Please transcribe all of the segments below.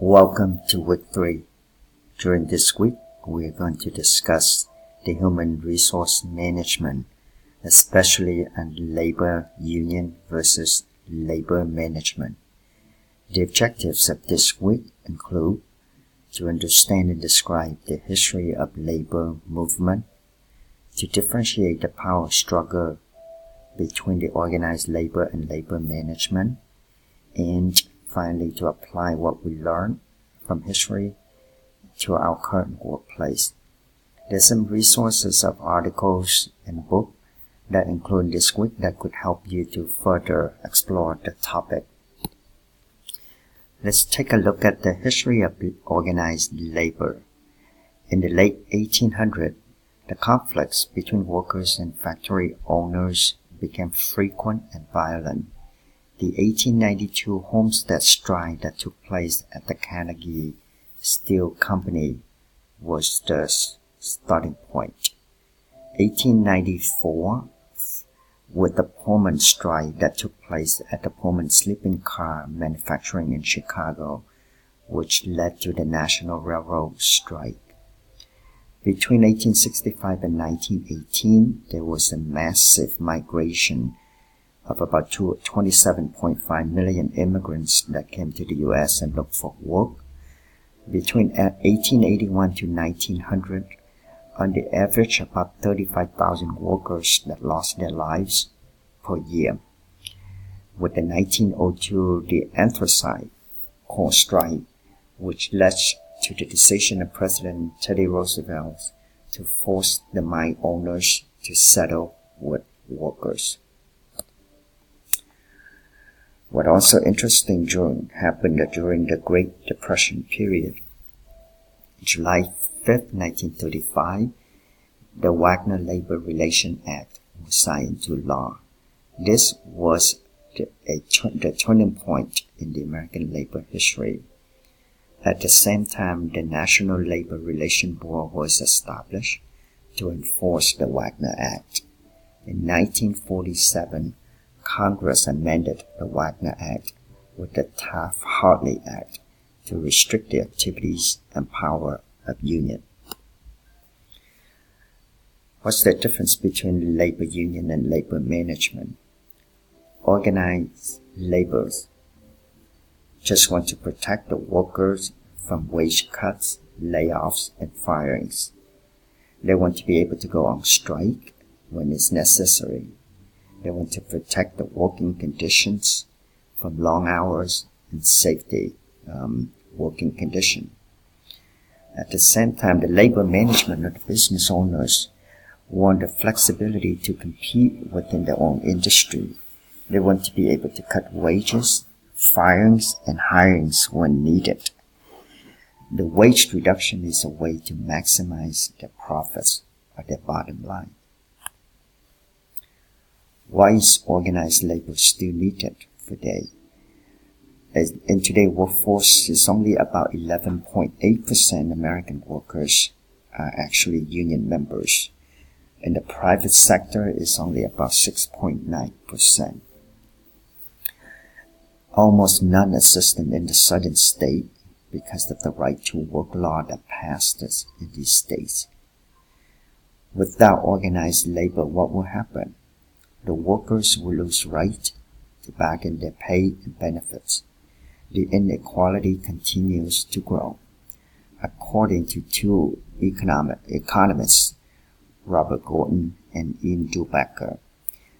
Welcome to week 3. During this week, we are going to discuss the human resource management, especially on labor union versus labor management. The objectives of this week include to understand and describe the history of labor movement, to differentiate the power struggle between the organized labor and labor management, and finally to apply what we learned from history to our current workplace. There's some resources of articles and books that include this week that could help you to further explore the topic. Let's take a look at the history of organized labor. In the late 1800s, the conflicts between workers and factory owners became frequent and violent. The 1892 Homestead strike that took place at the Carnegie Steel Company was the starting point. 1894, with the Pullman strike that took place at the Pullman sleeping car manufacturing in Chicago, which led to the National Railroad strike. Between 1865 and 1918, there was a massive migration of about 27.5 million immigrants that came to the U.S. and looked for work. Between 1881 to 1900, on the average, about 35,000 workers that lost their lives per year. With the 1902, the anthracite coal strike, which led to the decision of President Teddy Roosevelt to force the mine owners to settle with workers. What also interesting happened during the Great Depression period. July 5, 1935, the Wagner Labor Relations Act was signed into law. This was the turning point in the American labor history. At the same time, the National Labor Relations Board was established to enforce the Wagner Act. In 1947, Congress amended the Wagner Act with the Taft-Hartley Act to restrict the activities and power of union. What's the difference between labor union and labor management? Organized laborers just want to protect the workers from wage cuts, layoffs, and firings. They want to be able to go on strike when it's necessary. They want to protect the working conditions from long hours and safety working condition. At the same time, the labor management of the business owners want the flexibility to compete within their own industry. They want to be able to cut wages, firings, and hirings when needed. The wage reduction is a way to maximize their profits or their bottom line. Why is organized labor still needed today? In today's workforce, it's only about 11.8% American workers are actually union members. In the private sector, it's only about 6.9%. Almost none existed in the southern state because of the right to work law that passed in these states. Without organized labor, what will happen? The workers will lose right to bargain their pay and benefits. The inequality continues to grow. According to two economists, Robert Gordon and Ian Dubecker,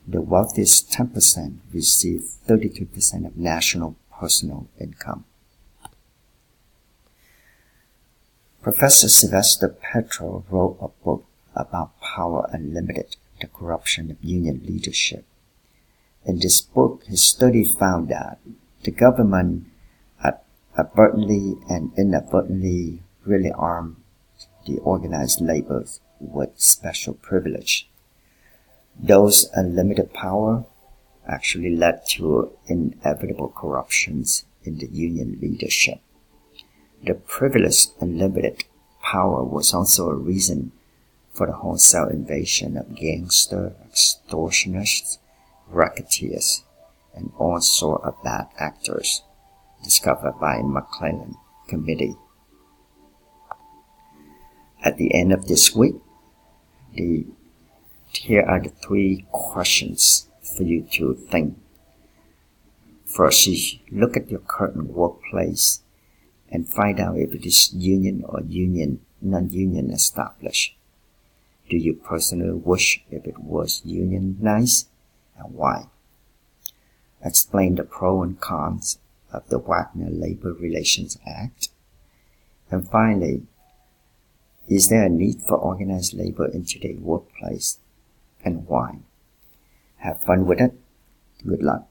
the wealthiest 10% receive 32% of national personal income. Professor Sylvester Petro wrote a book about Power Unlimited, the Corruption of Union Leadership. In this book, his study found that the government advertently and inadvertently really armed the organized labor with special privilege. Those unlimited power actually led to inevitable corruptions in the union leadership. The privileged unlimited power was also a reason for the wholesale invasion of gangsters, extortionists, racketeers, and all sorts of bad actors discovered by McClellan Committee. At the end of this week, here are the 3 questions for you to think. First, you look at your current workplace and find out if it is union or non-union established. Do you personally wish if it was unionized, and why? Explain the pros and cons of the Wagner Labor Relations Act. And finally, is there a need for organized labor in today's workplace, and why? Have fun with it. Good luck.